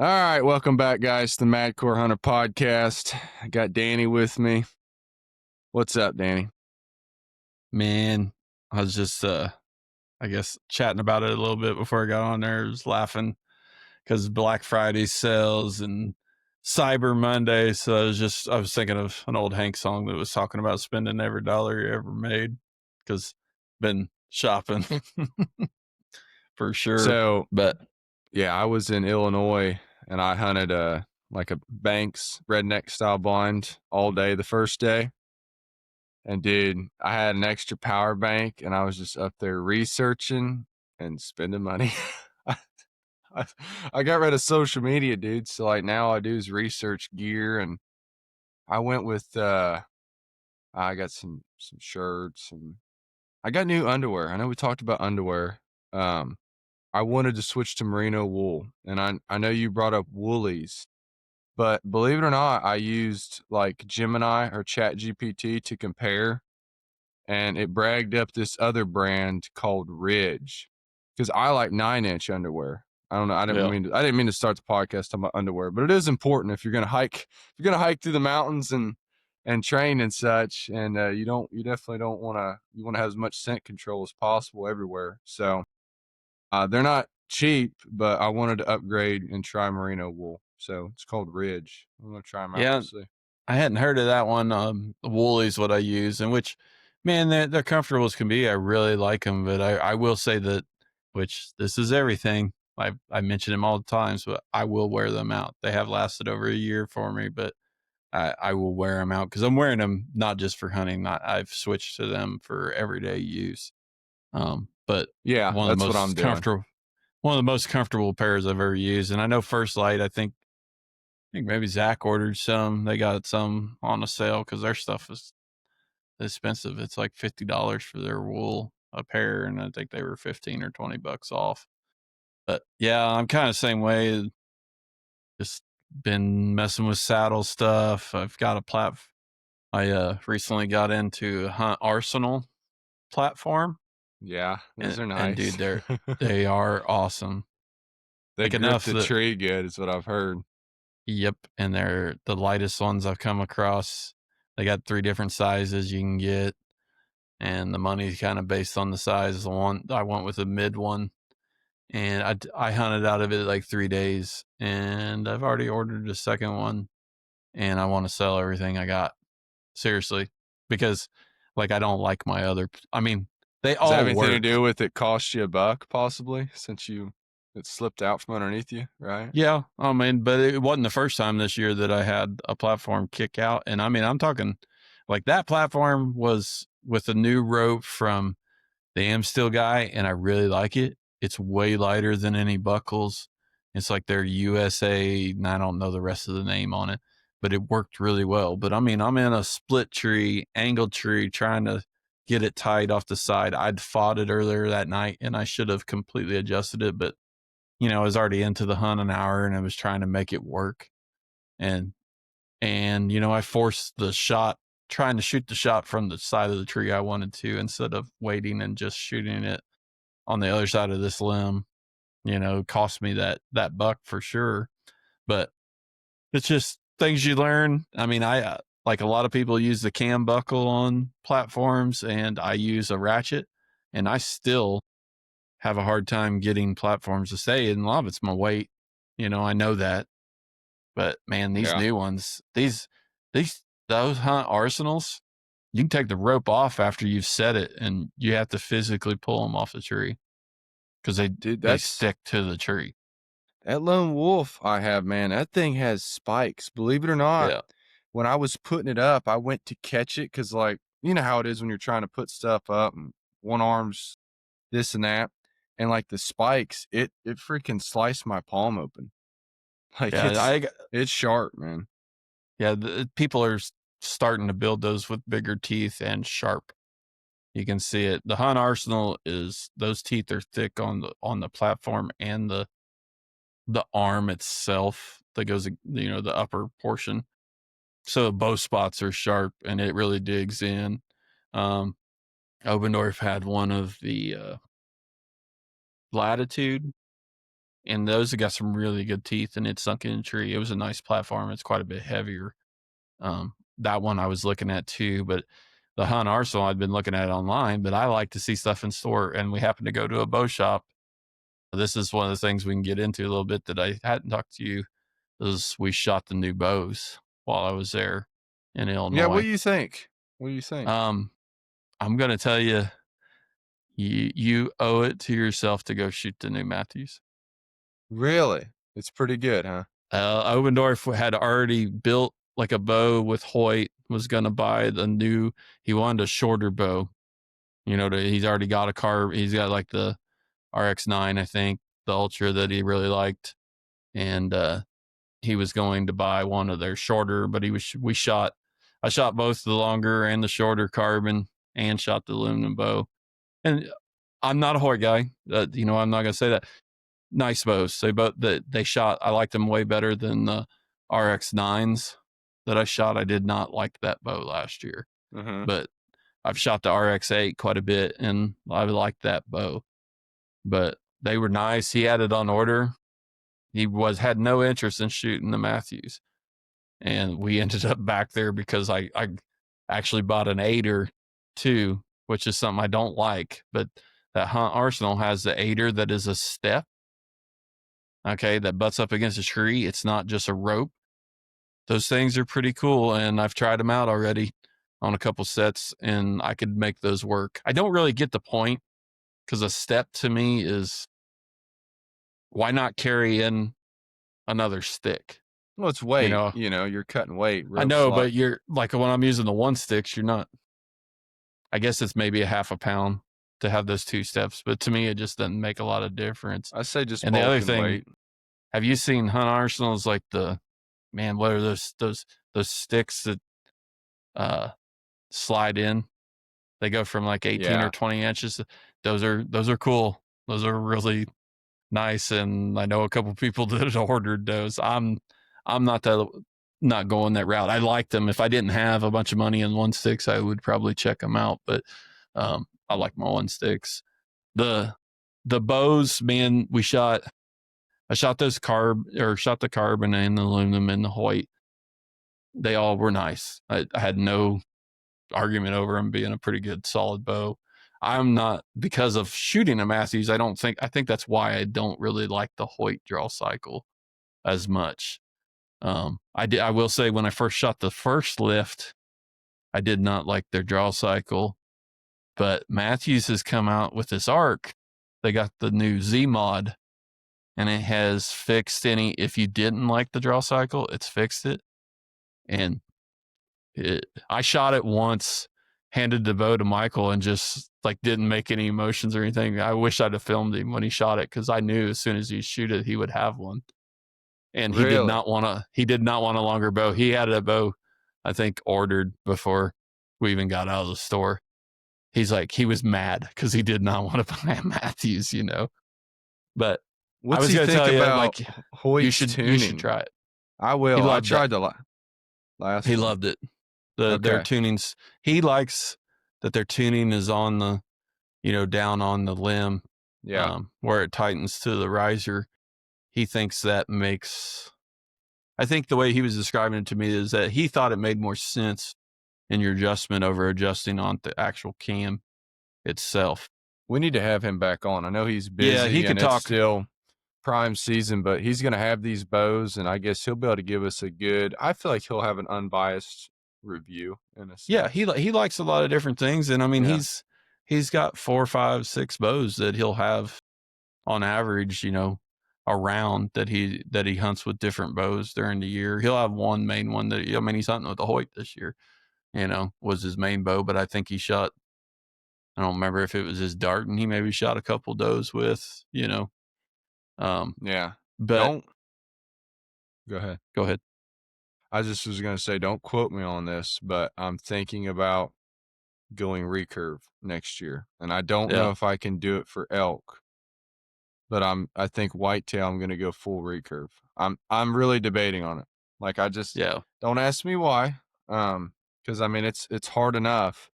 All right, welcome back, guys, to the Madcore Hunter podcast. I got Danny with me. What's up, Danny? Man, I was just I guess chatting about it a little bit before I got on there. I was laughing because Black Friday sales and Cyber Monday. So I was thinking of an old Hank song that was talking about spending every dollar you ever made, because been shopping for sure. So, But yeah, I was in Illinois and I hunted like a Banks redneck style blind all day the first day. And dude, I had an extra power bank and I was just up there researching and spending money. I, I got rid of social media, dude. So like now all I do is research gear, and I went with I got some shirts, and I got new underwear. I know we talked about underwear. I wanted to switch to merino wool, and I know you brought up Woolies, but believe it or not, I used like Gemini or Chat GPT to compare, and it bragged up this other brand called Ridge, because I like 9-inch underwear. I don't know. I yeah, didn't mean to start the podcast talking about underwear, but it is important if you're gonna hike. If you're gonna hike through the mountains and train and such, and you definitely don't want to. You want to have as much scent control as possible everywhere. So they're not cheap, but I wanted to upgrade and try merino wool. So it's called Ridge. I'm gonna try them out. We'll yeah, see. I hadn't heard of that one. Woolie's what I use, and which, man, they're comfortable as can be. I really like them, but I will say that, which this is everything. I mention them all the times, but I will wear them out. They have lasted over a year for me, but I will wear them out because I'm wearing them not just for hunting. I've switched to them for everyday use. But Yeah, that's what I'm doing. one of the most comfortable pairs I've ever used. And I know First Light, I think maybe Zach ordered some. They got some on a sale because their stuff is expensive. It's like $50 for their wool a pair, and I think they were 15 or $20 off. But yeah, I'm kind of the same way. Just been messing with saddle stuff. I've got a I recently got into Hunt Arsenal platform, Yeah, those are and dude, nice. they are awesome. They Like grip enough the that tree good, is what I've heard. Yep, and they're the lightest ones I've come across. They got 3 different sizes you can get, and the money's kind of based on the size. The one I went with a mid one, and I hunted out of it like 3 days, and I've already ordered a second one, and I want to sell everything I got. Seriously, because like I don't like my other. I mean, they Does that have all anything to work. do with it cost you $1, possibly, since it slipped out from underneath you, right? Yeah, I mean, but it wasn't the first time this year that I had a platform kick out, and I mean, I'm talking like that platform was with a new rope from the Amstel guy, and I really like it. It's way lighter than any buckles. It's like their USA, and I don't know the rest of the name on it, but it worked really well. But I mean, I'm in a split tree, angled tree, trying to get it tight off the side. I'd fought it earlier that night, and I should have completely adjusted it, but I was already into the hunt an hour, and I was trying to make it work. And I forced the shot, trying to shoot the shot from the side of the tree I wanted to, instead of waiting and just shooting it on the other side of this limb. Cost me that buck for sure. But it's just things you learn. I mean, I like a lot of people use the cam buckle on platforms, and I use a ratchet, and I still have a hard time getting platforms to stay. And a lot of it's my weight. I know that. But man, these Yeah. new ones, those Hunt Arsenals, you can take the rope off after you've set it, and you have to physically pull them off the tree because Dude, they that's stick to the tree. that lone wolf I have, man. That thing has spikes. Believe it or not, Yeah. when I was putting it up, I went to catch it because, like, you know how it is when you're trying to put stuff up and one arm's this and that, and like the spikes, it freaking sliced my palm open. Like Yeah. it's sharp, man. People are starting to build those with bigger teeth and sharp. You can see it. The Hunt Arsenal those teeth are thick on the platform and the arm itself that goes, the upper portion. So both spots are sharp, and it really digs in. Um, Obendorf had one of the Latitude, and those have got some really good teeth, and it's sunk in a tree. It was a nice platform. It's quite a bit heavier. That one I was looking at too, but the Hunt Arsenal I'd been looking at online, but I like to see stuff in store, and we happened to go to a bow shop. This is one of the things we can get into a little bit that I hadn't talked to you. Is we shot the new bows while I was there in Yeah, what Illinois. do you think? What do you think? Um, I'm gonna tell you, you owe it to yourself to go shoot the new Matthews. Really? It's pretty good, huh? Obendorf had already built like a bow with Hoyt. Was gonna buy the new. He wanted a shorter bow. He's already got a carb. He's got like the RX9, I think, the Ultra that he really liked, and he was going to buy one of their shorter. But I shot both the longer and the shorter carbon, and shot the aluminum bow. And I'm not a Hoyt guy. I'm not gonna say that. Nice bows. They shot. I liked them way better than the RX9s that I shot. I did not like that bow last year, Mm-hmm. but I've shot the RX8 quite a bit, and I liked that bow. But they were nice. He had it on order. He had no interest in shooting the Matthews, and we ended up back there because I actually bought an 8er too, which is something I don't like. But that Hunt Arsenal has the 8er that is a step. Okay, that butts up against a tree. It's not just a rope. Those things are pretty cool, and I've tried them out already on a couple sets, and I could make those work. I don't really get the point, because a step to me is, why not carry in another stick? Well, it's You weight. know, You're cutting weight. I Rope's know, like, but you're like, when I'm using the one sticks, you're not. I guess it's maybe a half a pound to have those two steps, but to me, it just doesn't make a lot of difference. I say just And the other bulk and thing, weight. have you seen Hunt Arsenal's like what are those sticks that slide in? They go from like 18 or Yeah. 20 inches. Those are cool. Those are really nice, and I know a couple people that ordered those. I'm not going that route. I like them. If I didn't have a bunch of money in one sticks, I would probably check them out. But I like my one sticks. The bows, man. I shot shot the carbon and the aluminum and the Hoyt. They all were nice. I had no argument over them being a pretty good solid bow. I'm not, because of shooting a Matthews. I think that's why I don't really like the Hoyt draw cycle as much. I will say, when I first shot the first lift, I did not like their draw cycle, but Matthews has come out with this arc. They got the new Z mod, and it has fixed if you didn't like the draw cycle, it's fixed it. And I shot it once, handed the bow to Michael, and just like didn't make any emotions or anything. I wish I'd have filmed him when he shot it, because I knew as soon as he shoot it, he would have one. And he did Really? not want a longer bow. He had a bow, I think, ordered before we even got out of the store. He's like, he was mad because he did not want to buy a Matthews, But I What's was he going to think tell you, about like, you Hoyt's should tuning? try it. I He will. I loved that. tried the last He one. loved it. Their Okay. tunings. He likes that their tuning is on the, down on the limb, Yeah. where it tightens to the riser. He thinks that makes. I think the way he was describing it to me is that he thought it made more sense in your adjustment over adjusting on the actual cam itself. We need to have him back on. I know he's Yeah, he busy could and it's talk. still prime season, but he's going to have these bows, and I guess he'll be able to give us I feel like he'll have an unbiased review in a sense. Yeah, he likes a lot of different things, and I mean, Yeah. he's got 4, 5, 6 bows that he'll have on average, around, that he hunts with different bows during the year. He'll have one main one that, he's hunting with the Hoyt this year, was his main bow, but I think he shot, I don't remember if it was his dart, and he maybe shot a couple does with, Yeah. but Go ahead. go ahead. I just was going to say, don't quote me on this, but I'm thinking about going recurve next year, and I don't know Yeah. if I can do it for elk, but I think whitetail, I'm going to go full recurve. I'm really debating on it. Like, I just Yeah. don't ask me why. Cause I mean, it's hard enough.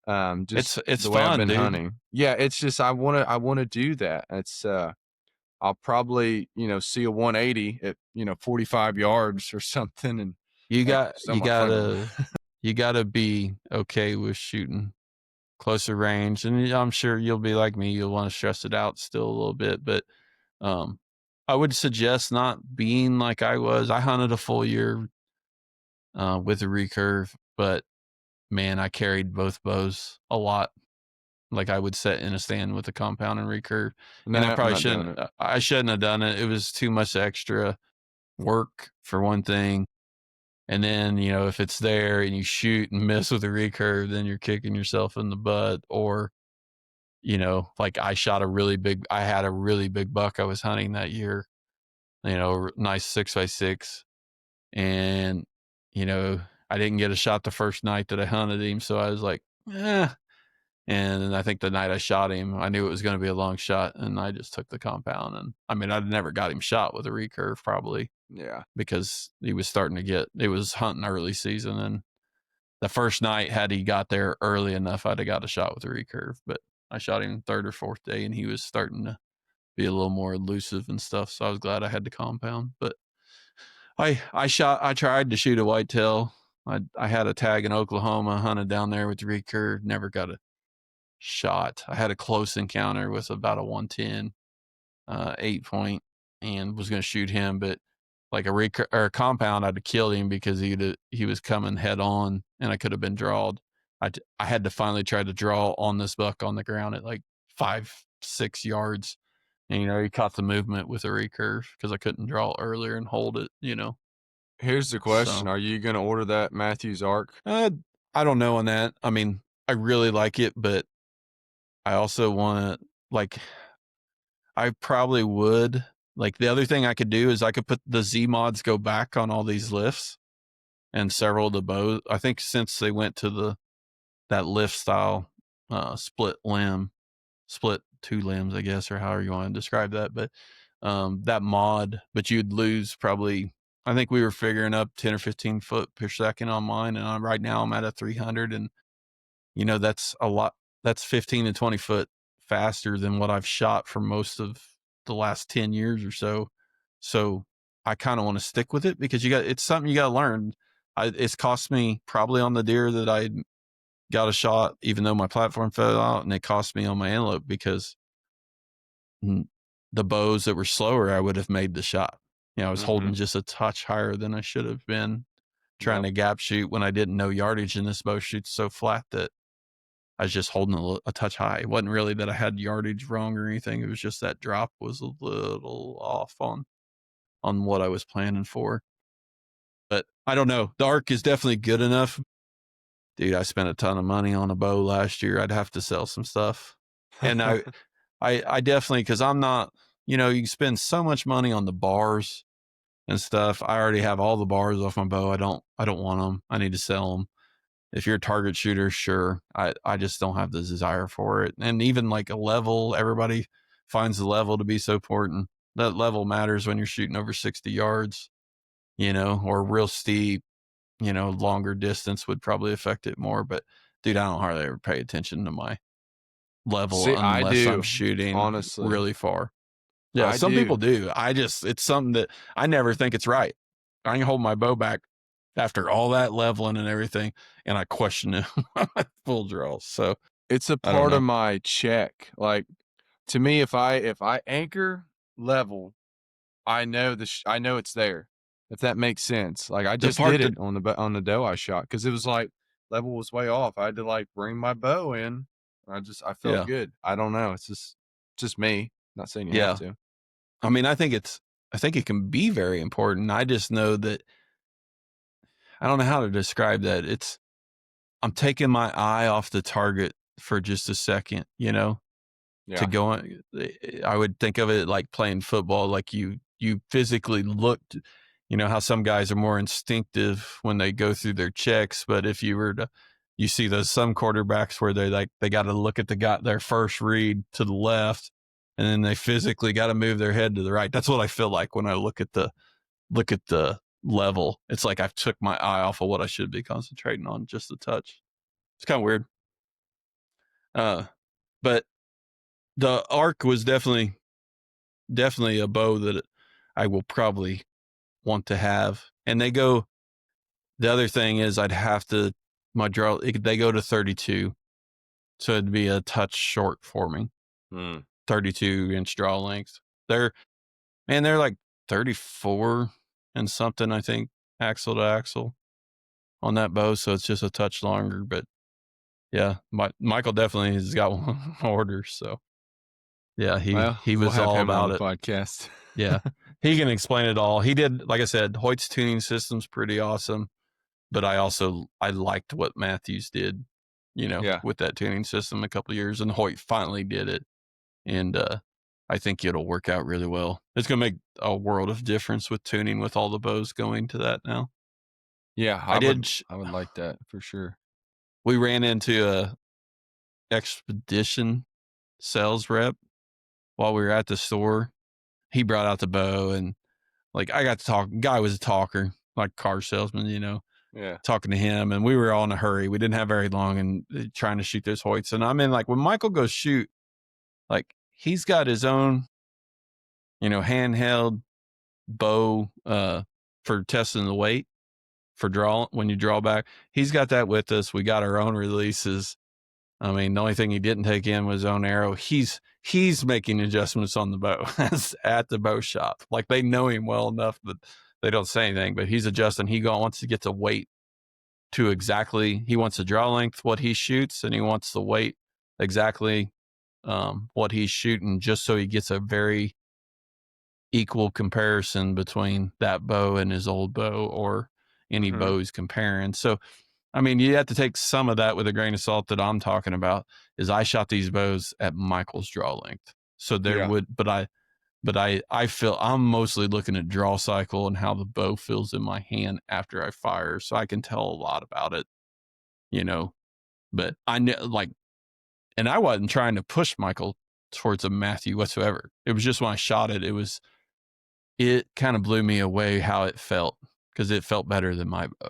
Just It's the way I've fun, been dude. hunting. Yeah. It's just, I want to do that. I'll probably, see a 180 at, 45 yards or something and You make got you somewhat fun of them. gotta you gotta be okay with shooting closer range, and I'm sure you'll be like me, you'll wanna stress it out still a little bit, but, um, I would suggest not being like I was. I hunted a full year, with a recurve, but man, I carried both bows a lot. Like, I would sit in a stand with a compound and recurve, and I Nah, I'm probably not doing it. I shouldn't have done it. It was too much extra work for one thing, and then, if it's there and you shoot and miss with a recurve, then you're kicking yourself in the butt, or, like I had a really big buck I was hunting that year, nice 6 by 6, and, you know, I didn't get a shot the first night that I hunted him, so I was like, "Eh." And then I think the night I shot him, I knew it was gonna be a long shot, and I just took the compound, and, I mean, I'd never got him shot with a recurve probably Yeah. because he was starting to get it was hunting early season, and the first night, had he got there early enough, I'd have got a shot with a recurve, but I shot him 3rd or 4th day, and he was starting to be a little more elusive and stuff, so I was glad I had the compound, but I tried to shoot a whitetail. I had a tag in Oklahoma, hunted down there with the recurve, never got a shot. I had a close encounter with about a 110, 8 point, and was going to shoot him, but like a compound, I'd have killed him because he was coming head on, and I could have been drawed. I had to finally try to draw on this buck on the ground at like 5, 6 yards, and he caught the movement with a recurve because I couldn't draw earlier and hold it. Here's the question. So Are you gonna order that Matthews Arc? I don't know on that. I mean, I really like it, but I also want to like I probably would. Like the other thing I could do is I could put the Z mods go back on all these lifts and several of the bows. I think since they went to that lift style split two limbs, I guess, or however you want to describe that. But that mod, but you'd lose probably. I think we were figuring up 10 or 15 foot per second on mine, and right now I'm at a 300, and that's a lot. That's 15 to 20 foot faster than what I've shot for most of the last 10 years or so. So I kind of want to stick with it because it's something you got to learn. It's cost me probably on the deer that I got a shot, even though my platform fell out, and it cost me on my antelope because the bows that were slower, I would have made the shot. I was holding Mhm. just a touch higher than I should have been trying Yep. to gap shoot when I didn't know yardage, and this bow shoots so flat that I was just holding a touch high. It wasn't really that I had yardage wrong or anything. It was just that drop was a little off on what I was planning for. But I don't know. The arc is definitely good enough. Dude, I spent a ton of money on a bow last year. I'd have to sell some stuff. And I definitely, because I'm not, you can spend so much money on the bars and stuff. I already have all the bars off my bow. I don't want them. I need to sell them. If you're a target shooter, sure. I just don't have the desire for it. And even like a level, everybody finds the level to be so important. That level matters when you're shooting over 60 yards, or real steep, longer distance would probably affect it more. But dude, I don't hardly ever pay attention to my level See, I unless I'm do, shooting honestly. really far. Yeah, I some people do. do. It's something that I never think it's right. I can hold my bow back after all that leveling and everything, and I question it at full draw. So It's a I don't part of know. my check. Like, to me, if I anchor level, I know it's there, if that makes sense. Like, I The just part did that it on the doe I shot because it was like level was way off. I had to like bring my bow in. I felt yeah, good. I don't know. It's just me. Not saying you have yeah. to. I mean, I think it can be very important. I just know that I don't know how to describe that. I'm taking my eye off the target for just a second, to Yeah. go on. I would think of it like playing football, like you physically looked, how some guys are more instinctive when they go through their checks, but if you see those some quarterbacks where they got to look at their first read to the left, and then they physically got to move their head to the right. That's what I feel like when I look at the level. It's like I've took my eye off of what I should be concentrating on just a touch. It's kind of weird. But the arc was definitely definitely a bow that I will probably want to have. And they go, the other thing is I'd have to, they go to 32. So it'd be a touch short for me, Mm. 32-inch draw length. They're, man, they're like 34 and something, I think, axle to axle on that bow. So it's just a touch longer. But yeah, Michael definitely has got one order. So yeah, Well, he we'll was have all him on about the it. podcast. Yeah. He can explain it all. He did, like I said, Hoyt's tuning system's pretty awesome, but I liked what Matthews did, Yeah. with that tuning system a couple of years, and Hoyt finally did it. And I think it'll work out really well. It's going to make a world of difference with tuning with all the bows going to that now. Yeah, I I would did I would like that for sure. we ran into a expedition sales rep while we were at the store. He brought out the bow, and like I got to talk. Guy was a talker, like car salesman, Yeah. talking to him, and we were all in a hurry. We didn't have very long, and trying to shoot those Hoyts. And I'm in, like, when Michael goes shoot, like he's got his own, handheld bow for testing the weight for draw when you draw back. He's got that with us. We got our own releases. I mean, the only thing he didn't take in was his own arrow. He's making adjustments on the bow at the bow shop. Like, they know him well enough that they don't say anything, but he's adjusting. He wants to get the weight to exactly. He wants the draw length what he shoots, and he wants the weight exactly what he's shooting, just so he gets a very equal comparison between that bow and his old bow, or any Mhm. bow he's comparing. So, I mean, you have to take some of that with a grain of salt. That I'm talking about is I shot these bows at Michael's draw length. So there Yeah. would, but I feel I'm mostly looking at draw cycle and how the bow feels in my hand after I fire. So I can tell a lot about it, you know, but I know, like, and I wasn't trying to push Michael towards a Matthew whatsoever. It was just when I shot it, it kind of blew me away how it felt, because it felt better than my bow,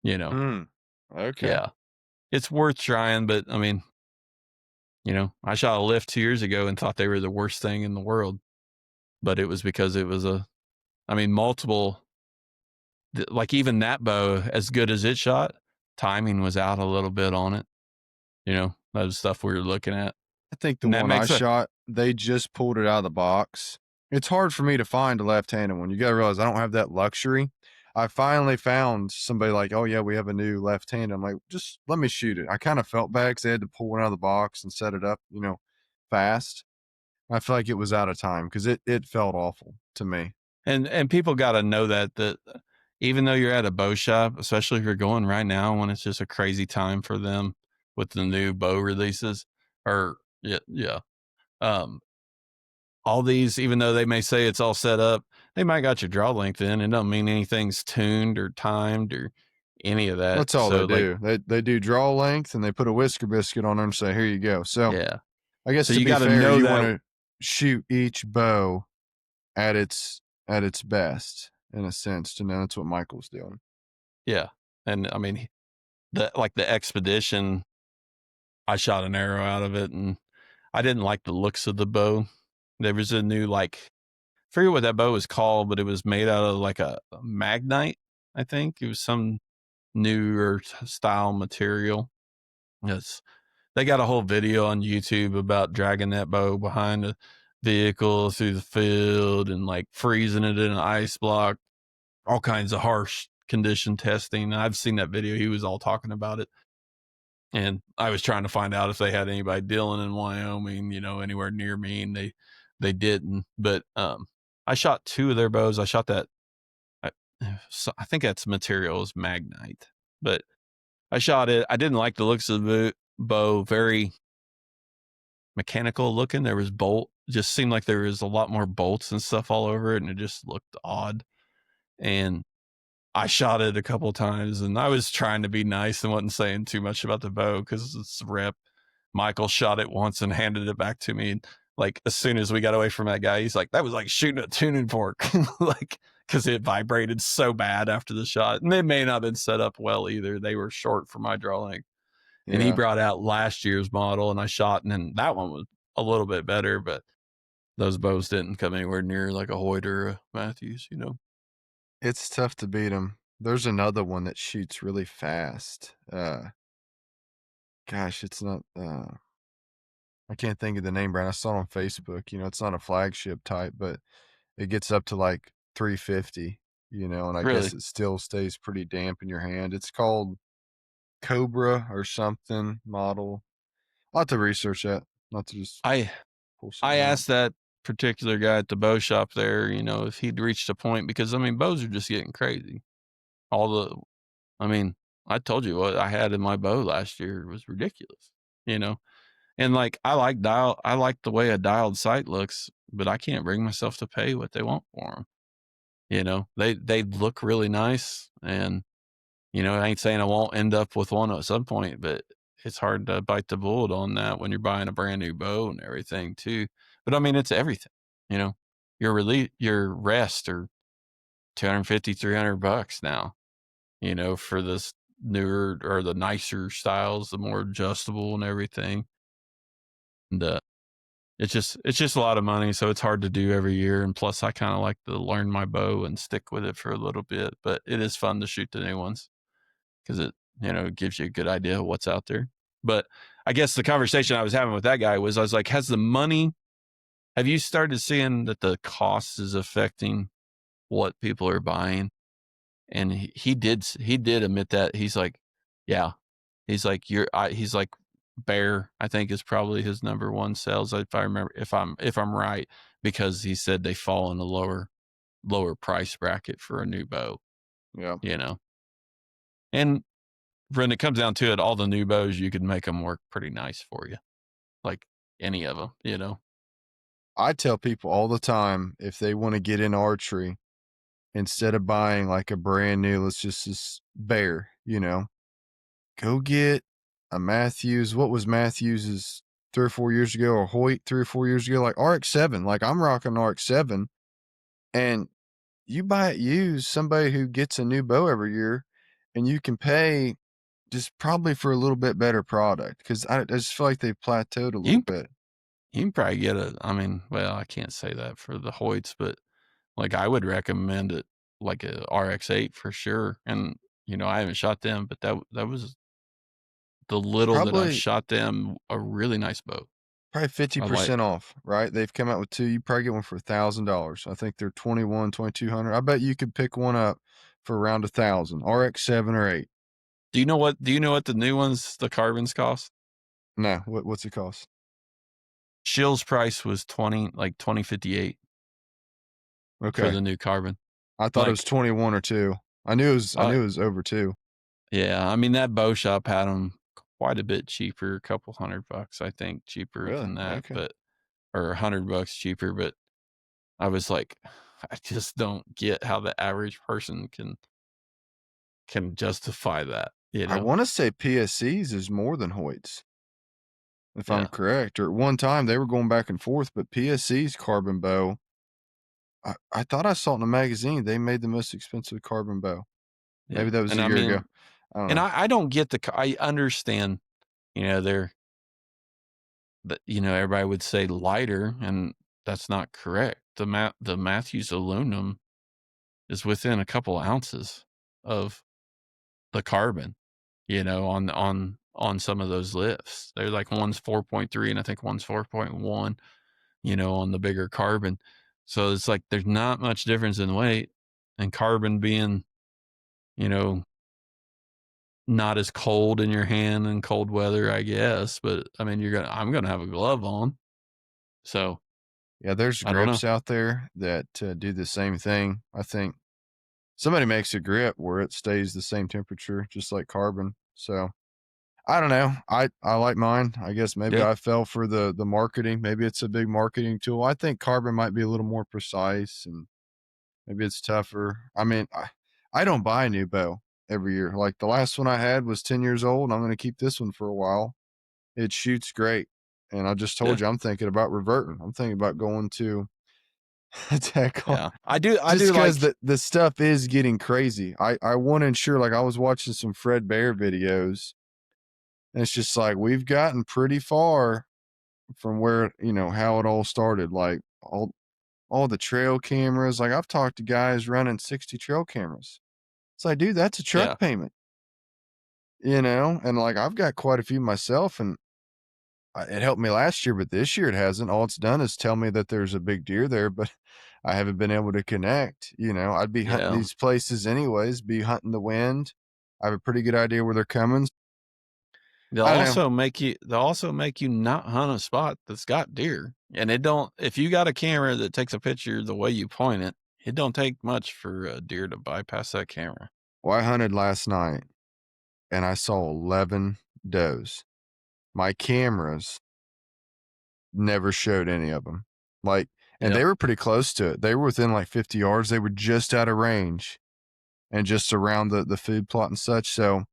Mm. Okay. Yeah. It's worth trying, but I mean, I shot a lift 2 years ago and thought they were the worst thing in the world, but it was because it was multiple, like, even that bow, as good as it shot, timing was out a little bit on it. That was stuff we were looking at. I think the And that one I makes a, shot, they just pulled it out of the box. It's hard for me to find a left-handed one. You gotta realize I don't have that luxury. I finally found somebody like, "Oh, yeah, we have a new left-handed." I'm like, "Just let me shoot it." I kinda felt bad because they had to pull one out of the box and set it up, fast. I feel like it was out of time because it felt awful to me. and people got to know that even though you're at a bow shop, especially if you're going right now when it's just a crazy time for them with the new bow releases, or yeah, um, all these, even though they may say it's all set up, they might got your draw length in. It don't mean anything's tuned or timed or any of that. That's all they So, like, do. They do draw length, and they put a whisker biscuit on there and say, "Here you go." So, yeah. I guess So to you be got to fair, know you that. wanna shoot each bow at its best, in a sense, and that's what Michael's doing. Yeah. And I mean, the expedition, I shot an arrow out of it, and I didn't like the looks of the bow. There was a new, like, I forget what that bow was called, but it was made out of like a magnite. I think it was some newer style material. Yes, they got a whole video on YouTube about dragging that bow behind a vehicle through the field and, like, freezing it in an ice block, all kinds of harsh condition testing. I've seen that video. He was all talking about it. And I was trying to find out if they had anybody dealing in Wyoming, anywhere near me, and they didn't. But I shot two of their bows. I shot that. I, I think that's material is magnite, but I shot it. I didn't like the looks of the bow. Very mechanical looking. There was just seemed like there was a lot more bolts and stuff all over it, and it just looked odd. And I shot it a couple of times, and I was trying to be nice and wasn't saying too much about the bow because it's rep. Michael shot it once and handed it back to me. And, like, as soon as we got away from that guy, he's like, "That was like shooting a tuning fork," like, because it vibrated so bad after the shot. And they may not have been set up well either. They were short for my draw length. And he Yeah. brought out last year's model, and I shot, and then that one was a little bit better, but those bows didn't come anywhere near like a Hoyt or a Matthews, you know. It's tough to beat them. There's another one that shoots really fast. Gosh, it's not. I can't think of the name brand. I saw it on Facebook. You know, it's not a flagship type, but it gets up to like 350. You know, and I guess Really, it still stays pretty damp in your hand. It's called Cobra or something model. I'll have to research that. Not to just I pull I something out. asked that particular guy at the bow shop there, you know, if he'd reached a point because I mean bows are just getting crazy. All the I mean, I told you what I had in my bow last year was ridiculous, you know. And like I like the way a dialed sight looks, but I can't bring myself to pay what they want for them. You know, they look really nice, and you know, I ain't saying I won't end up with one at some point, but it's hard to bite the bullet on that when you're buying a brand new bow and everything too. But I mean, it's everything, you know. Your rest are 250, $300 now, you know, for this newer or the nicer styles, the more adjustable and everything. And it's just a lot of money, so it's hard to do every year. And plus, I kind of like to learn my bow and stick with it for a little bit. But it is fun to shoot the new ones because it it gives you a good idea of what's out there. But I guess the conversation I was having with that guy was I was like, has the money? Have you started seeing that the cost is affecting what people are buying? And he did admit that. He's like, yeah. He's like, he's like, Bear, I think is probably his number one sales, if I remember, if I'm right, because he said they fall in a lower price bracket for a new bow, Yeah. you know. And when it comes down to it, all the new bows you could make them work pretty nice for you, like any of them, you know. I tell people all the time if they want to get in archery, instead of buying like a brand new, let's just this bear, you know, go get a Matthews. What was Matthews's 3 or 4 years ago, or Hoyt 3 or 4 years ago? Like RX-7. Like I'm rocking RX-7, and you buy it used, somebody who gets a new bow every year, and you can pay just probably for a little bit better product because I just feel like they've plateaued a little You can, bit. you can probably get I mean, well, I can't say that for the Hoyts, but like I would recommend it like a RX-8 for sure. And I haven't shot them, but that was the little that I've Probably shot them a really nice bow. Probably I like, 50% off, right? They've come out with 2. You probably get one for $1,000. I think they're 2,200. I bet you could pick one up for around 1,000. RX-7 or 8. do you know what the new ones, the carbons cost? No, what's it cost? Shill's price was 2058 for Okay. the new carbon. I thought it was Like, 21 or 2. I uh, knew it was over 2. yeah, I mean, that bow shop had them quite a bit cheaper, a couple $100, I think, cheaper Really? than that, Okay. but, or $100 cheaper. But I was like, I just don't get how the average person can justify that, you I know? want to say PSC's is more than Hoyt's, if I'm Yeah, correct. Or at one time they were going back and forth, but PSC's carbon bow, I thought I saw it in a magazine. They made the most expensive carbon bow. yeah, Maybe that was and a I year ago. mean, I don't and know. I don't get I understand, they're that everybody would say lighter, and that's not correct. The Matthews aluminum is within a couple ounces of the carbon, on some of those lifts. They're like one's 4.3 and I think one's 4.1, on the bigger carbon. So it's like there's not much difference in weight, and carbon being, you know, not as cold in your hand in cold weather, I guess. But I mean, I'm gonna have a glove on, so Yeah, there's I don't know. grips out there that do the same thing. I think somebody makes a grip where it stays the same temperature, just like carbon. So I don't know. I like mine. I guess maybe Yeah, I fell for the marketing. Maybe it's a big marketing tool. I think carbon might be a little more precise, and maybe it's tougher. I mean, I don't buy a new bow every year. Like the last one I had was 10 years old, and I'm going to keep this one for a while. It shoots great, and I just yeah, told you I'm thinking about reverting. I'm thinking about going to attack on. yeah. I do Just because like. the stuff is getting crazy. I want to ensure, like, I was watching some Fred Bear videos, and it's just like we've gotten pretty far from where, how it all started. Like all the trail cameras. Like I've talked to guys running 60 trail cameras. It's like, dude, that's a truck Yeah. payment, you know? And like I've got quite a few myself and it helped me last year, but this year it hasn't. All it's done is tell me that there's a big deer there, but I haven't been able to connect. You know, I'd be hunting Yeah. these places anyways, be hunting the wind. I have a pretty good idea where they're coming. I don't know. They'll also make you not hunt a spot that's got deer. And it don't if you got a camera that takes a picture the way you point it, it don't take much for a deer to bypass that camera. Well, I hunted last night and I saw 11 does. My cameras never showed any of them. Like, and Yep. they were pretty close to it. They were within like 50 yards. They were just out of range and just around the food plot and such. So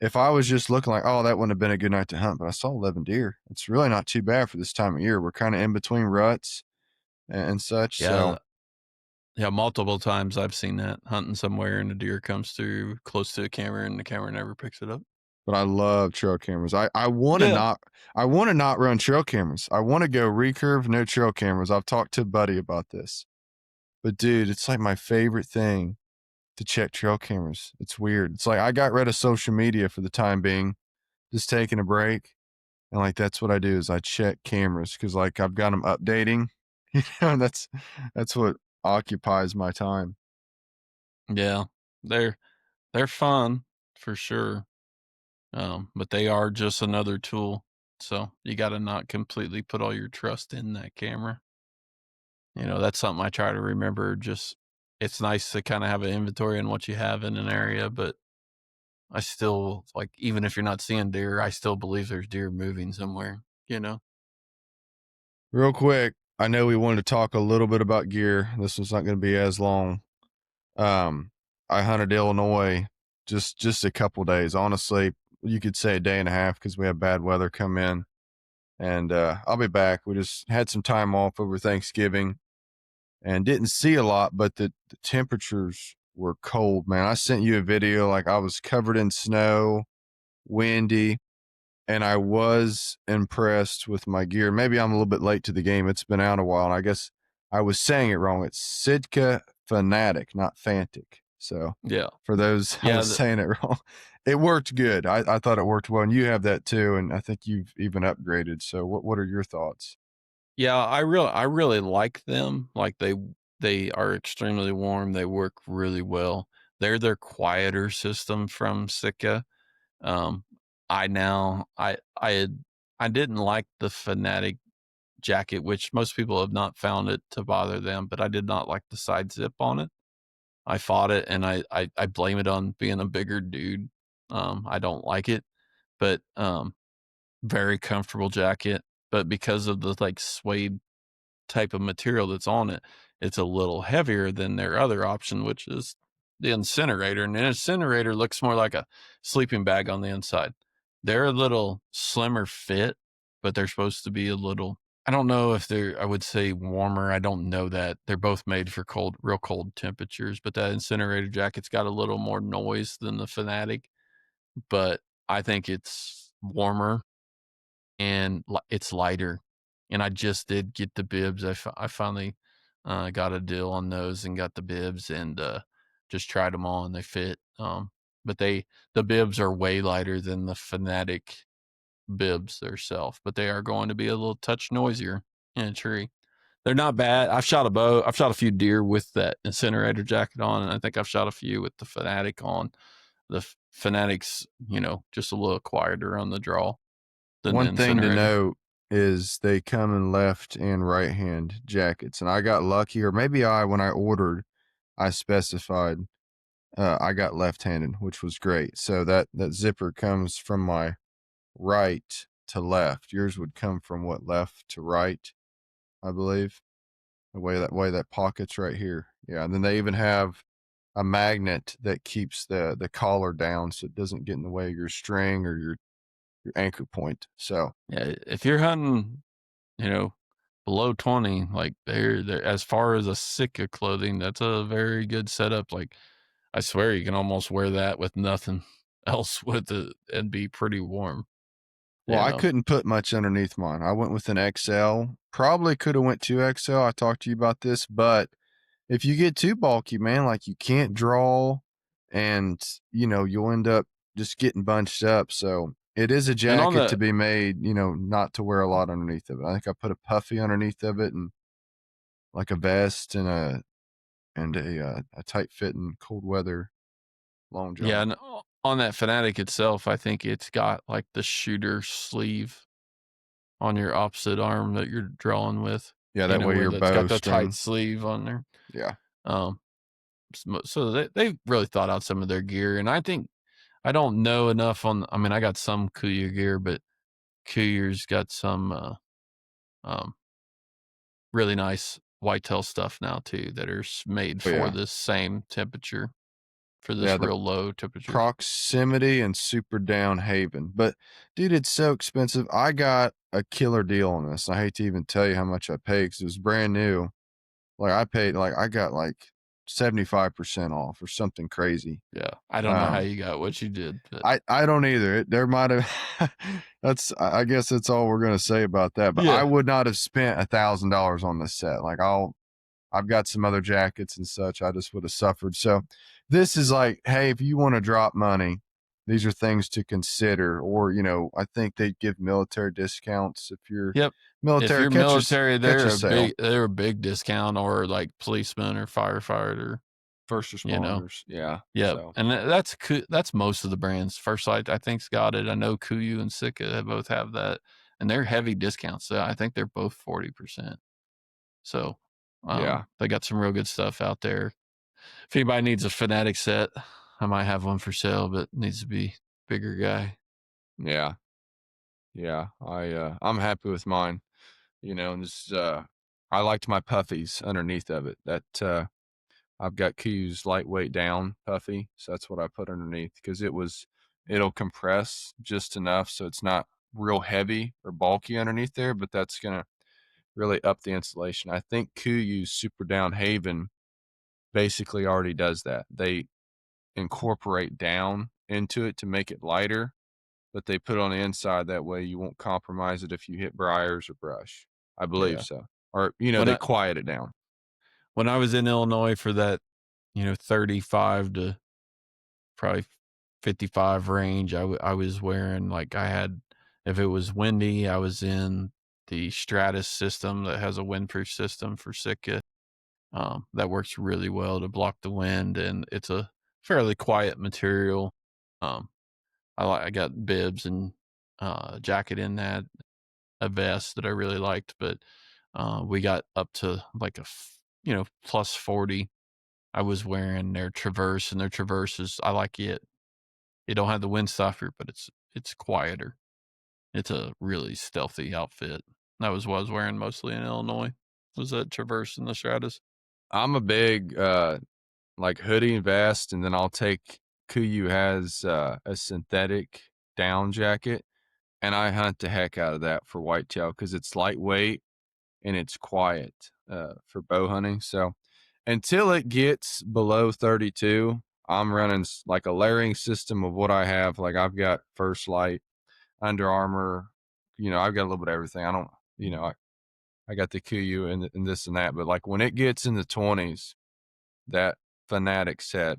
if I was just looking like, oh, that wouldn't have been a good night to hunt, but I saw 11 deer. It's really not too bad for this time of year. We're kind of in between ruts and such. So, Yeah. Yeah, multiple times I've seen that hunting somewhere and a deer comes through close to the camera and the camera never picks it up. but I love trail cameras. Yeah. I want to not run trail cameras. I want to go recurve, no trail cameras. I've talked to a buddy about this, but dude, it's like my favorite thing to check trail cameras. It's weird. It's like I got rid of social media for the time being, just taking a break. And like that's what I do is I check cameras because like I've got them updating, you know, and that's what occupies my time. Yeah. They're they're fun for sure. But they are just another tool. So you gotta not completely put all your trust in that camera. You know, that's something I try to remember. Just it's nice to kind of have an inventory on what you have in an area, but I still like even if you're not seeing deer, I still believe there's deer moving somewhere, you know? Real quick, I know we wanted to talk a little bit about gear. This one's not going to be as long. Um, I hunted Illinois just a couple days. Honestly, you could say a day and a half because we had bad weather come in. And I'll be back. We just had some time off over Thanksgiving and didn't see a lot, but the temperatures were cold, man. I sent you a video like I was covered in snow, windy, and I was impressed with my gear. Maybe I'm a little bit late to the game. It's been out a while, and I guess I was saying it wrong. It's Sitka Fanatic, not Fantic. So Yeah. for those I Yeah. was saying it wrong, it worked good. I thought it worked well, and you have that too, and I think you've even upgraded. So what are your thoughts? Yeah, I really like them. Like they are extremely warm. They work really well. They're their quieter system from Sika. Um, I now I didn't like the Fanatic jacket, which most people have not found it to bother them, but I did not like the side zip on it. I fought it and I blame it on being a bigger dude. I don't like it, but very comfortable jacket. But because of the like suede type of material that's on it, it's a little heavier than their other option, which is the incinerator. And the incinerator looks more like a sleeping bag on the inside. They're a little slimmer fit, but they're supposed to be a little, I don't know if they're, I would say warmer. I don't know that. They're both made for cold, real cold temperatures, but that incinerator jacket's got a little more noise than the Fanatic, but I think it's warmer and it's lighter. And I just did get the bibs. I finally got a deal on those and got the bibs and just tried them on. They fit. But the bibs are way lighter than the Fanatic bibs themselves, but they are going to be a little touch noisier in a tree. They're not bad. I've shot a bow. I've shot a few deer with that incinerator jacket on, and I think I've shot a few with the Fanatic on. The Fanatic's, just a little quieter on the draw than the One thing to incinerator. note is they come in left and right hand jackets, and I got lucky, or maybe when I ordered, I specified I got left-handed, which was great. So that zipper comes from my right to left. Yours would come from what, left to right, I believe. The way that pocket's right here. Yeah, and then they even have a magnet that keeps the collar down so it doesn't get in the way of your string or your anchor point. So Yeah, if you're hunting, you know, below 20, like they're as far as a Sitka clothing, that's a very good setup. Like I swear you can almost wear that with nothing else with it and be pretty warm. Well, you I know. couldn't put much underneath mine. I went with an XL. Probably could have went 2XL. I talked to you about this, but if you get too bulky, man, like you can't draw and you'll end up just getting bunched up. So it is a And on jacket to the be made, not to wear a lot underneath of it. I think I put a puffy underneath of it and like a vest and a tight fitting cold weather long yeah, john. and on that Fanatic itself, I think it's got like the shooter sleeve on your opposite arm that you're drawing with, Yeah, that way where your that's got the tight bowstring. sleeve on there. Yeah. Um, so they really thought out some of their gear, and I think I don't know enough on. I mean, I got some Kuya gear, but Kuyer's got some um, really nice whitetail stuff now too that are made Oh for yeah. this same temperature, for Yeah, this the real low temperatures. proximity and super down haven. But dude, it's so expensive. I got a killer deal on this. I hate to even tell you how much I paid because it was brand new. Like I paid like I got like 75% off or something crazy. Yeah, I don't know how Um you got what you did, but I don't either. There might have I guess that's all we're gonna say about that. But I yeah, would not have spent $1,000 on this set. Like I've got some other jackets and such. I just would have suffered. So this is like, hey, if you want to drop money, these are things to consider. Or, I think they give military discounts if you're yep. If military. you're military, Catch a sale. they're a big discount, or like policeman or firefighter, First you know. responders. Yeah. Yep, So and that's most of the brands. First Light, I think's got it. I know Kuiu and Sika both have that, and they're heavy discounts. So I think they're both 40%. So, yeah. they got some real good stuff out there. If anybody needs a Fanatic set, I might have one for sale, but it needs to be bigger guy. Yeah. Yeah. I'm happy with mine, and this I liked my puffies underneath of it. That I've got Q's lightweight down puffy, so that's what I put underneath because it'll compress just enough so it's not real heavy or bulky underneath there, but that's gonna really up the insulation. I think Kuyu's Super Down Haven basically already does that. They incorporate down into it to make it lighter, but they put it on the inside that way you won't compromise it if you hit briars or brush. I believe Yeah. so. Or, When they I quiet it down. when I was in Illinois for that, 35 to probably 55 range, I was wearing, like, I had, if it was windy, I was in the Stratus system that has a windproof system for Sitka. That works really well to block the wind, and it's a fairly quiet material. Um, I got bibs and jacket in that, a vest that I really liked, but we got up to like plus 40. I was wearing their Traverse, and their Traverse is, I like it. It don't have the wind stopper, but it's quieter. It's a really stealthy outfit. That was what I was wearing mostly in Illinois. Was that Traverse and the Stratus? I'm a big like hoodie and vest, and then I'll take Kuiu has a synthetic down jacket, and I hunt the heck out of that for whitetail because it's lightweight and it's quiet for bow hunting. So until it gets below 32, I'm running like a layering system of what I have. Like I've got First Light, Under Armour, I've got a little bit of everything. I don't, I got the Kuiu and this and that, but like when it gets in the 20s, that Fanatic set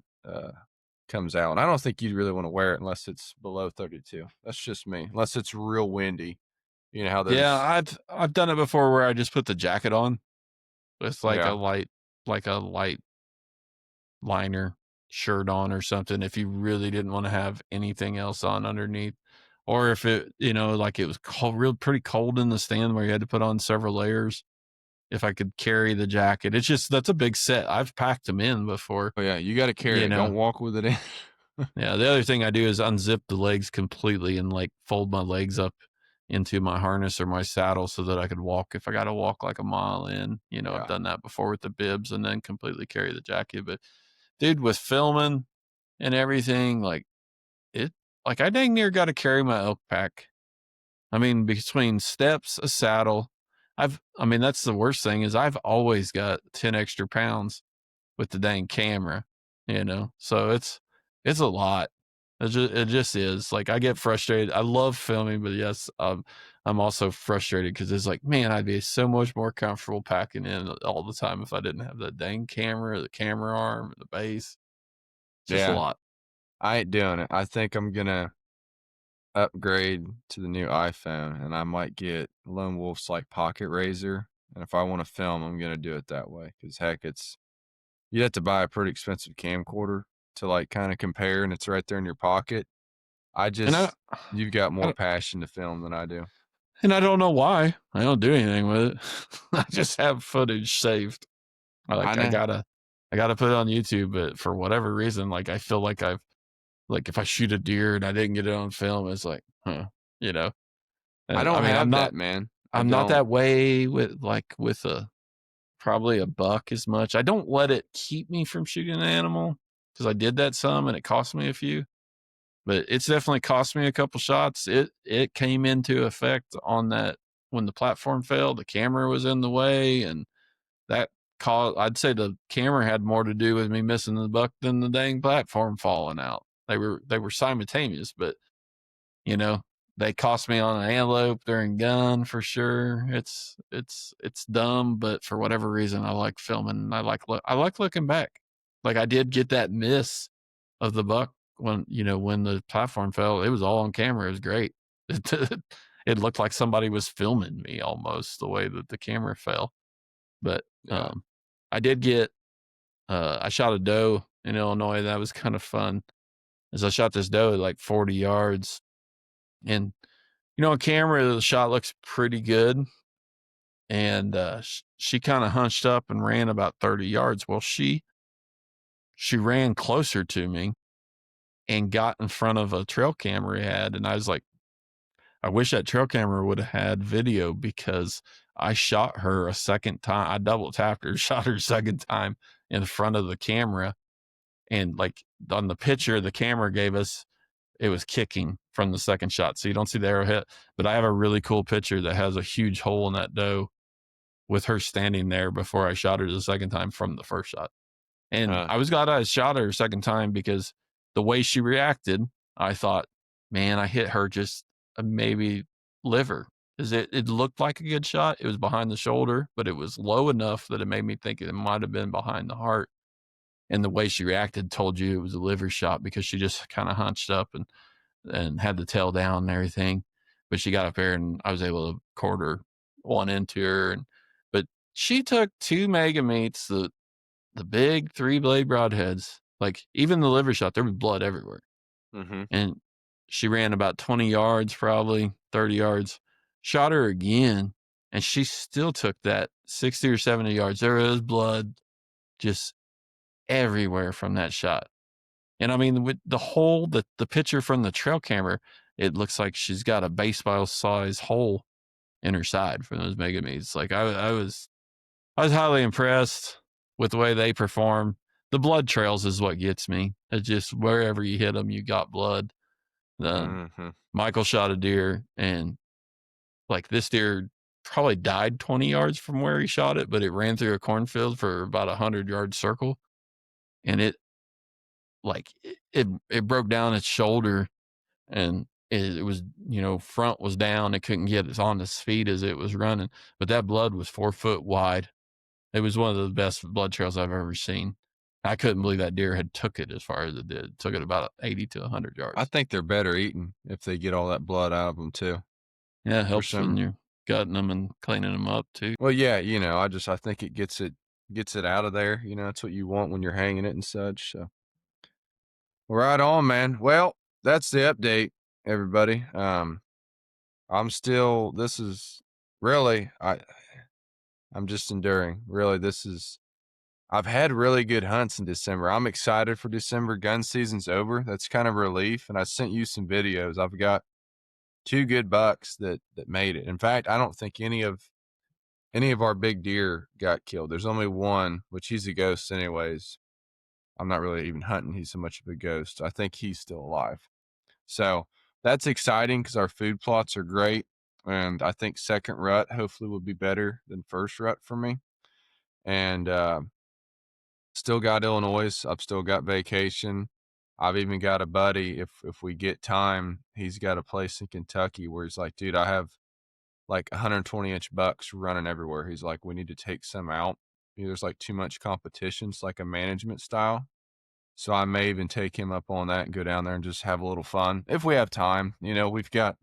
comes out. And I don't think you'd really want to wear it unless it's below 32. That's just me. Unless it's real windy. You know how Yeah, those I've done it before where I just put the jacket on with yeah. like a light liner shirt on or something, if you really didn't want to have anything else on underneath. Or if it, like it was cold, real pretty cold in the stand where you had to put on several layers. If I could carry the jacket, it's just, that's a big set. I've packed them in before, Oh yeah, you got to carry you it. know. Don't walk with it in. Yeah, the other thing I do is unzip the legs completely and like fold my legs up into my harness or my saddle so that I could walk if I got to walk like a mile in. I've Yeah. done that before with the bibs and then completely carry the jacket. But dude, with filming and everything, like it, like I dang near got to carry my elk pack. I mean, between steps, a saddle, I mean, that's the worst thing is I've always got 10 extra pounds with the dang camera, so it's a lot. It just is. Like, I get frustrated. I love filming, but yes, I'm also frustrated because it's like, man, I'd be so much more comfortable packing in all the time if I didn't have that dang camera, the camera arm, the base. Just a Yeah, lot. I ain't doing it. I think I'm gonna upgrade to the new iPhone, and I might get Lone Wolf's, like, pocket razor, and if I wanna film, I'm gonna do it that way. Cause heck, it's you have to buy a pretty expensive camcorder to, like, kinda compare, and it's right there in your pocket. I And I, just you've got I more don't, passion to film than I do. and I don't know why. I don't do anything with it. I just have footage saved. I Like, I know. gotta, I gotta put it on YouTube, but for whatever reason, like, I feel like like, if I shoot a deer and I didn't get it on film, it's like, huh, you know. I I don't mean, have that, man. I I'm not don't. that way with a probably a buck as much. I don't let it keep me from shooting an animal because I did that some and it cost me a few, but it's definitely cost me a couple shots. It came into effect on that when the platform fell. The camera was in the way, and that caused. I'd say the camera had more to do with me missing the buck than the dang platform falling out. They were simultaneous, but you know, they cost me on an antelope during gun for sure. It's dumb, but for whatever reason, I like filming. And I like looking back. Like I did get that miss of the buck when when the platform fell. It was all on camera. It was great. It looked like somebody was filming me almost the way that the camera fell. But Yeah. I did get I shot a doe in Illinois. That was kind of fun. As I shot this doe at like 40 yards, and on camera, the shot looks pretty good. And she kind of hunched up and ran about 30 yards. Well, she ran closer to me and got in front of a trail camera he had. And I was like, I wish that trail camera would have had video because I shot her a second time. I double tapped her, shot her a second time in front of the camera. And like on the picture the camera gave us, it was kicking from the second shot. So you don't see the arrowhead, but I have a really cool picture that has a huge hole in that doe with her standing there before I shot her the second time from the first shot. And Huh. I was glad I shot her a second time because the way she reacted, I thought, man, I hit her just maybe liver. Because it looked like a good shot. It was behind the shoulder, but it was low enough that it made me think it might have been behind the heart. And the way she reacted told you it was a liver shot because she just kind of hunched up and had the tail down and everything. But she got up there and I was able to quarter one into her. But she took two mega meats, the big 3 blade broadheads, like even the liver shot, there was blood everywhere. Mhm. And she ran about 20 yards, probably 30 yards, shot her again. And she still took that 60 or 70 yards. There was blood just everywhere from that shot. And I mean, with the picture from the trail camera, it looks like she's got a baseball size hole in her side from those mega meats. Like I was highly impressed with the way they perform. The blood trails is what gets me. It's just wherever you hit them, you got blood. Mhm. Michael shot a deer, and like this deer probably died 20 yards from where he shot it, but it ran through a cornfield for about 100-yard circle, and it broke down its shoulder, and it was front was down. It couldn't get it on its feet as it was running, but that blood was 4 foot wide. It was one of the best blood trails I've ever seen. I couldn't believe that deer had took it as far as it did. Took it about 80 to 100 I yards. think they're better eating if they get all that blood out of them too. Yeah, it For helps when some you're gutting them and cleaning them up too. well, yeah, I think it gets it out of there, that's what you want when you're hanging it and such, so right on, man. Well, that's the update, everybody. I'm still this is really I'm just enduring. Really, this is I've had really good hunts in December. I'm excited for December. Gun season's over. That's kind of a relief. And I sent you some videos. I've got two good bucks that made it. In fact, I don't think any of our big deer got killed. There's only one, which he's a ghost anyways. I'm not really even hunting. He's so much of a ghost. I think he's still alive. So that's exciting because our food plots are great. And I think second rut hopefully will be better than first rut for me. And still got Illinois. I've still got vacation. I've even got a buddy, if we get time, he's got a place in Kentucky where he's like, "Dude, I have like 120-inch bucks running everywhere." He's like, "We need to take some out. There's like too much competition. It's like a management style." So I may even take him up on that and go down there and just have a little fun if we have time. We've got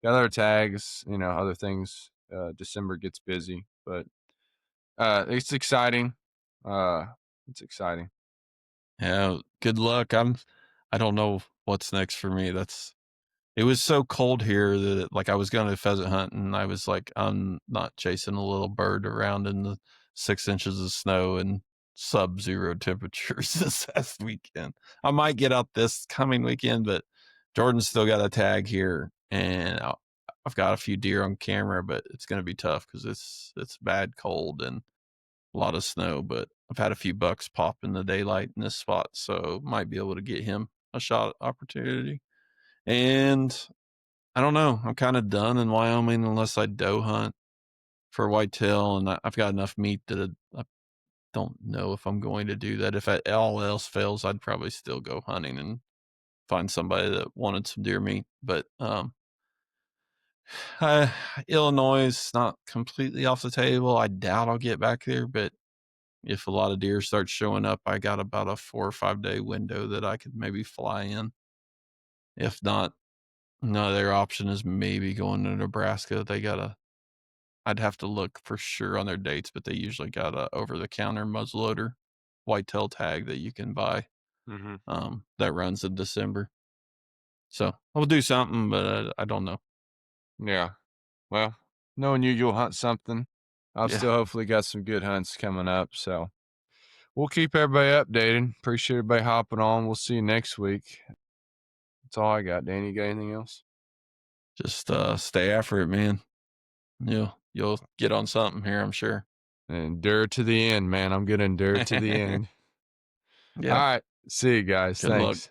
other tags, other things. December gets busy, but it's exciting. Uh, it's exciting. Yeah, good luck. I don't know what's next for me. It was so cold here that like I was going to pheasant hunt and I was like, I'm not chasing a little bird around in the 6 inches of snow and sub-zero temperatures this past weekend. I might get out this coming weekend, but Jordan's still got a tag here and I've got a few deer on camera, but it's going to be tough because it's bad cold and a lot of snow. But I've had a few bucks pop in the daylight in this spot, so might be able to get him a shot opportunity. And I don't know. I'm kind of done in Wyoming unless I doe hunt for whitetail, and I've got enough meat that I don't know if I'm going to do that. If all else fails, I'd probably still go hunting and find somebody that wanted some deer meat. But uh, Illinois is not completely off the table. I doubt I'll get back there, but if a lot of deer start showing up, I got about a 4 or 5 day window that I could maybe fly in. If not, another option is maybe going to Nebraska. I'd have to look for sure on their dates, but they usually got a over the counter muzzleloader whitetail tag that you can buy. Hmm. That runs in December. So I'll do something, but I don't know. Yeah. Well, knowing you, you'll hunt something. I've Yeah, still hopefully got some good hunts coming up. So we'll keep everybody updated. Appreciate everybody hopping on. We'll see you next week. That's all I got. Danny, you got anything else? just stay after it, man. You'll get on something here, I'm sure. Endure to the end, man. I'm going to endure to the end. All Yeah. right. See you guys. Good luck. Thanks.